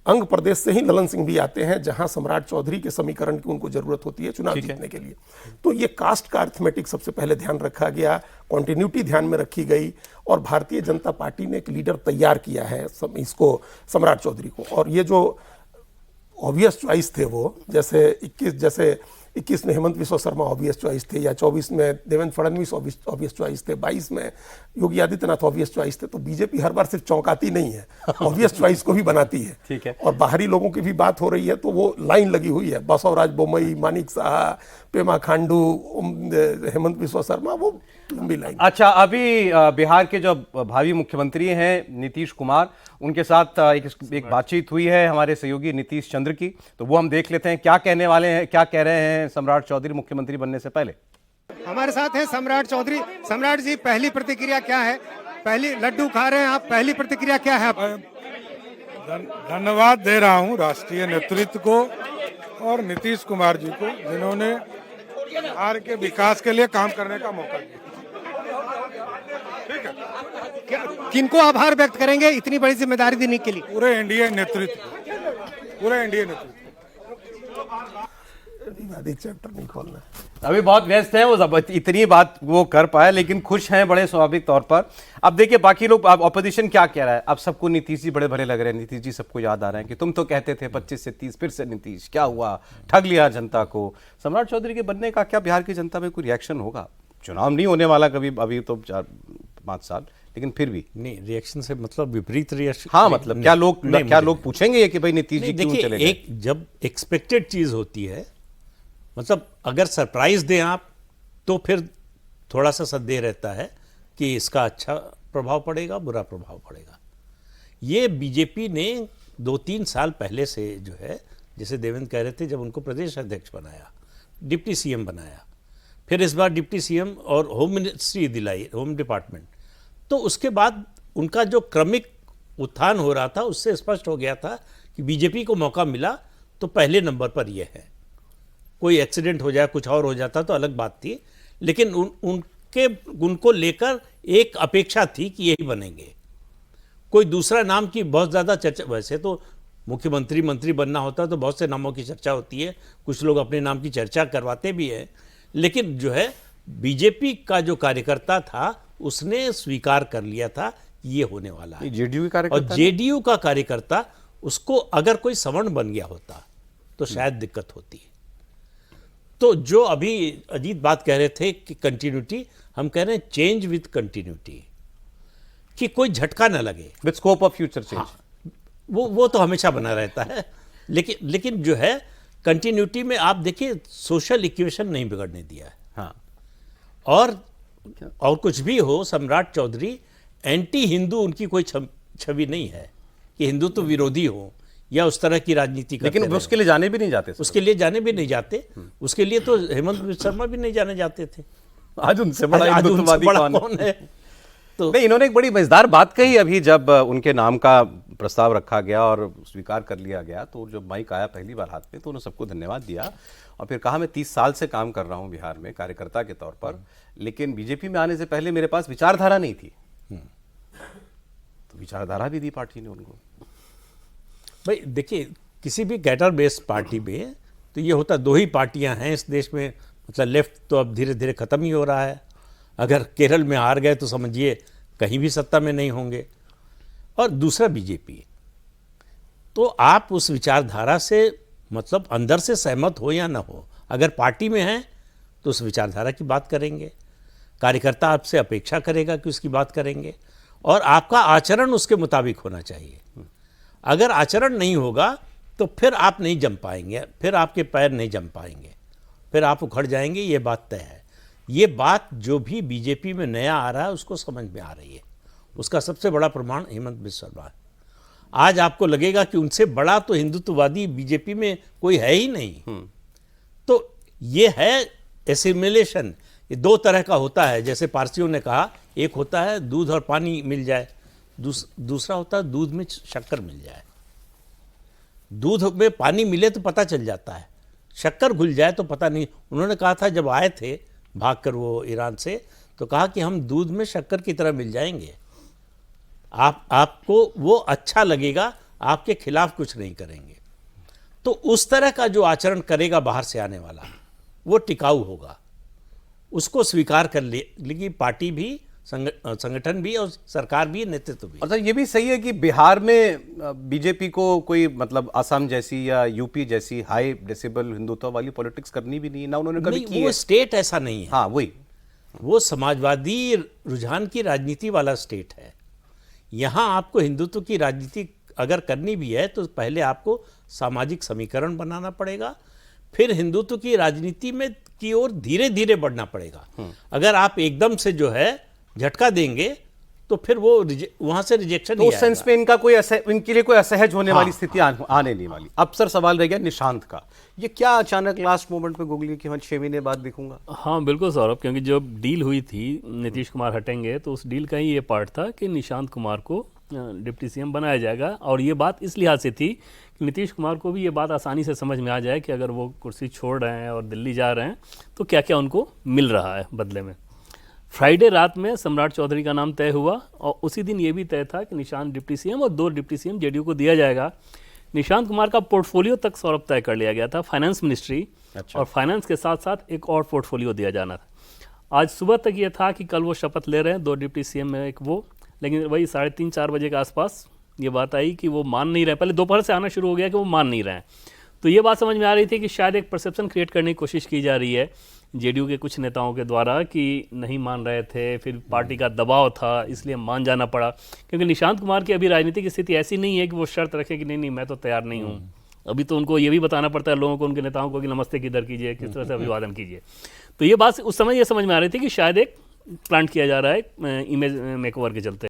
अंग प्रदेश से ही ललन सिंह भी आते हैं, जहां सम्राट चौधरी के समीकरण की उनको जरूरत होती है चुनाव जीतने के लिए। तो ये कास्ट का अर्थमेटिक सबसे पहले ध्यान रखा गया, कॉन्टिन्यूटी ध्यान में रखी गई, और भारतीय जनता पार्टी ने एक लीडर तैयार किया है इसको, सम्राट चौधरी को। और ये जो ऑब्वियस चॉइस थे वो, जैसे 21 में हेमंत बिस्वा शर्मा ऑब्वियस चॉइस थे, या 24 में देवेंद्र फडणवीस ऑब्वियस चॉइस थे, 22 में योगी आदित्यनाथ ऑब्वियस चॉइस थे। तो बीजेपी हर बार सिर्फ चौंकाती नहीं है, ऑब्वियस चॉइस को भी बनाती है। ठीक है। और बाहरी लोगों की भी बात हो रही है तो वो लाइन लगी हुई है, बसवराज बोमई, मानिक साहा, पेमा खांडू, हेमंत बिस्वा शर्मा, वो लंबी लाइन। अच्छा, अभी बिहार के जो भावी मुख्यमंत्री हैं नीतीश कुमार, उनके साथ एक बातचीत हुई है हमारे सहयोगी नीतीश चंद्र की, तो वो हम देख लेते हैं क्या कहने वाले हैं, क्या कह रहे हैं सम्राट चौधरी मुख्यमंत्री बनने से पहले। हमारे साथ हैं सम्राट चौधरी। सम्राट जी, पहली प्रतिक्रिया क्या है? पहली लड्डू खा रहे हैं आप, पहली प्रतिक्रिया क्या है? धन्यवाद दे रहा हूं राष्ट्रीय नेतृत्व को और नीतीश कुमार जी को, जिन्होंने बिहार के विकास के लिए काम करने का मौका दिया। किनको आभार व्यक्त करेंगे इतनी बड़ी जिम्मेदारी देने के लिए? पूरे एनडीए नेतृत्व, पूरे एनडीए नेतृत्व। चैप्टर नहीं खोलना, अभी बहुत व्यस्त है वो, इतनी बात वो कर पाए, लेकिन खुश हैं बड़े स्वाभाविक तौर पर। अब देखिए बाकी लोग, अब ऑपोजिशन क्या कह रहा है। अब सबको नीतीश जी बड़े भले लग रहे हैं, नीतीश जी सबको याद आ रहे हैं कि तुम तो कहते थे 25 से 30, फिर से नीतीश, क्या हुआ, ठग लिया जनता को। सम्राट चौधरी के बनने का क्या बिहार की जनता में कोई रिएक्शन होगा? चुनाव नहीं होने वाला कभी, अभी तो 4-5 साल, लेकिन फिर भी नहीं, रिएक्शन से मतलब विपरीत रिएक्शन। हाँ, मतलब क्या लोग पूछेंगे ये कि भाई नीतीश जी क्यों चले गए? एक जब एक्सपेक्टेड चीज होती है, मतलब अगर सरप्राइज दें आप, तो फिर थोड़ा सा संदेह रहता है कि इसका अच्छा प्रभाव पड़ेगा, बुरा प्रभाव पड़ेगा। ये बीजेपी ने 2-3 साल पहले से जो है, जैसे देवेंद्र कह रहे थे, जब उनको प्रदेश अध्यक्ष बनाया, डिप्टी सीएम बनाया, फिर इस बार डिप्टी सीएम और होम मिनिस्ट्री दिलाई, होम डिपार्टमेंट, तो उसके बाद उनका जो क्रमिक उत्थान हो रहा था, उससे स्पष्ट हो गया था कि बीजेपी को मौका मिला तो पहले नंबर पर ये है। कोई एक्सीडेंट हो जाए, कुछ और हो जाता तो अलग बात थी, लेकिन उनको लेकर एक अपेक्षा थी कि यही बनेंगे। कोई दूसरा नाम की बहुत ज़्यादा चर्चा, वैसे तो मुख्यमंत्री मंत्री बनना होता तो बहुत से नामों की चर्चा होती है, कुछ लोग अपने नाम की चर्चा करवाते भी हैं, लेकिन जो है बीजेपी का जो कार्यकर्ता था उसने स्वीकार कर लिया था कि ये होने वाला है। जेडीयू कार्यकर्ता, और जेडीयू का कार्यकर्ता, उसको अगर कोई सवर्ण बन गया होता तो शायद दिक्कत होती। तो जो अभी अजीत बात कह रहे थे कि कंटिन्यूटी, हम कह रहे हैं चेंज विद कंटिन्यूटी, कि कोई झटका न लगे, with scope of future change. वो तो हमेशा बना रहता है, लेकिन जो है कंटिन्यूटी में आप देखिए सोशल इक्वेशन नहीं बिगड़ने दिया है। हाँ, और कुछ भी हो, सम्राट चौधरी एंटी हिंदू उनकी कोई छवि नहीं है कि हिंदुत्व विरोधी हो या उस तरह की राजनीति करते लेकिन उसके लिए जाने भी नहीं जाते, उसके लिए जाने भी नहीं जाते। उसके लिए तो हेमंत बिस्वा शर्मा भी नहीं जाने जाते थे। आज उनसे बड़ा हिंदुत्ववादी कौन है? तो नहीं, इन्होंने एक बड़ी मजेदार बात कही अभी, जब उनके नाम का प्रस्ताव रखा गया और स्वीकार कर लिया गया, तो जब माइक आया पहली बार हाथ में, तो उन्होंने सबको धन्यवाद दिया और फिर कहा मैं 30 साल से काम कर रहा हूं बिहार में कार्यकर्ता के तौर पर, लेकिन बीजेपी में आने से पहले मेरे पास विचारधारा नहीं थी। तो विचारधारा भी दी पार्टी ने उनको। भाई देखिए, किसी भी कैडर बेस्ड पार्टी में तो ये होता, 2 ही पार्टियां हैं इस देश में, मतलब लेफ्ट तो अब धीरे धीरे खत्म ही हो रहा है। अगर केरल में हार गए तो समझिए कहीं भी सत्ता में नहीं होंगे, और दूसरा बीजेपी। तो आप उस विचारधारा से मतलब अंदर से सहमत हो या ना हो, अगर पार्टी में हैं तो उस विचारधारा की बात करेंगे, कार्यकर्ता आपसे अपेक्षा करेगा कि उसकी बात करेंगे, और आपका आचरण उसके मुताबिक होना चाहिए। अगर आचरण नहीं होगा तो फिर आप नहीं जम पाएंगे, फिर आपके पैर नहीं जम पाएंगे, फिर आप उखड़ जाएंगे, ये बात तय है। ये बात जो भी बीजेपी में नया आ रहा है उसको समझ में आ रही है। उसका सबसे बड़ा प्रमाण हेमंत बिस्वा शर्मा है। आज आपको लगेगा कि उनसे बड़ा तो हिंदुत्ववादी बीजेपी में कोई है ही नहीं। तो ये है एसिमिलेशन। ये 2 तरह का होता है, जैसे पारसियों ने कहा, एक होता है दूध और पानी मिल जाए, दूसरा होता है दूध में शक्कर मिल जाए। दूध में पानी मिले तो पता चल जाता है, शक्कर घुल जाए तो पता नहीं। उन्होंने कहा था जब आए थे भागकर वो ईरान से, तो कहा कि हम दूध में शक्कर की तरह मिल जाएंगे, आपको वो अच्छा लगेगा आपके खिलाफ कुछ नहीं करेंगे। तो उस तरह का जो आचरण करेगा बाहर से आने वाला, वो टिकाऊ होगा, उसको स्वीकार कर लेगी पार्टी भी, संगठन भी और सरकार भी, नेतृत्व भी। और ये भी सही है कि बिहार में बीजेपी को कोई मतलब असम जैसी या यूपी जैसी हाई डेसिबल हिंदुत्व वाली पॉलिटिक्स करनी भी नहीं है, ना उन्होंने कभी की वो है। स्टेट ऐसा नहीं है। हाँ वही, वो समाजवादी रुझान की राजनीति वाला स्टेट है। यहाँ आपको हिंदुत्व की राजनीति अगर करनी भी है तो पहले आपको सामाजिक समीकरण बनाना पड़ेगा, फिर हिंदुत्व की राजनीति में की ओर धीरे धीरे बढ़ना पड़ेगा। अगर आप एकदम से जो है झटका देंगे तो फिर वो वहां से रिजेक्शन तो उस सेंस में इनका कोई इनके लिए कोई असहज होने वाली स्थिति आने नहीं वाली। अब सर सवाल रह गया निशांत का, ये क्या अचानक लास्ट मोमेंट पे गूगली कि मैं 6 महीने बाद दिखूंगा? हाँ बिल्कुल सौरभ, क्योंकि जब डील हुई थी नीतीश कुमार हटेंगे तो उस डील का ही ये पार्ट था कि निशांत कुमार को डिप्टी सीएम बनाया जाएगा। और ये बात इस लिहाज से थी कि नीतीश कुमार को भी ये बात आसानी से समझ में आ जाए कि अगर वो कुर्सी छोड़ रहे हैं और दिल्ली जा रहे हैं तो क्या क्या उनको मिल रहा है बदले में। फ्राइडे रात में सम्राट चौधरी का नाम तय हुआ और उसी दिन ये भी तय था कि निशांत डिप्टी सीएम और 2 डिप्टी सीएम जेडीयू को दिया जाएगा। निशांत कुमार का पोर्टफोलियो तक सौरभ तय कर लिया गया था, फाइनेंस मिनिस्ट्री। और फाइनेंस के साथ साथ एक और पोर्टफोलियो दिया जाना था। आज सुबह तक ये था कि कल वो शपथ ले रहे हैं, 2 डिप्टी सीएम में एक वो, लेकिन वही 3:30-4 बजे के आसपास ये बात आई कि वो मान नहीं रहे। पहले दोपहर से आना शुरू हो गया कि वो मान नहीं रहे हैं। तो ये बात समझ में आ रही थी कि शायद एक परसेप्शन क्रिएट करने की कोशिश की जा रही है जेडीयू के कुछ नेताओं के द्वारा कि नहीं मान रहे थे, फिर पार्टी का दबाव था इसलिए मान जाना पड़ा। क्योंकि निशांत कुमार की अभी राजनीतिक स्थिति ऐसी नहीं है कि वो शर्त रखे कि नहीं मैं तो तैयार नहीं हूँ। अभी तो उनको ये भी बताना पड़ता है लोगों को, उनके नेताओं को, कि नमस्ते किधर कीजिए, किस तरह से अभिवादन कीजिए। तो ये बात उस समय ये समझ में आ रही थी कि शायद एक प्लांट किया जा रहा है इमेज मेकओवर के चलते।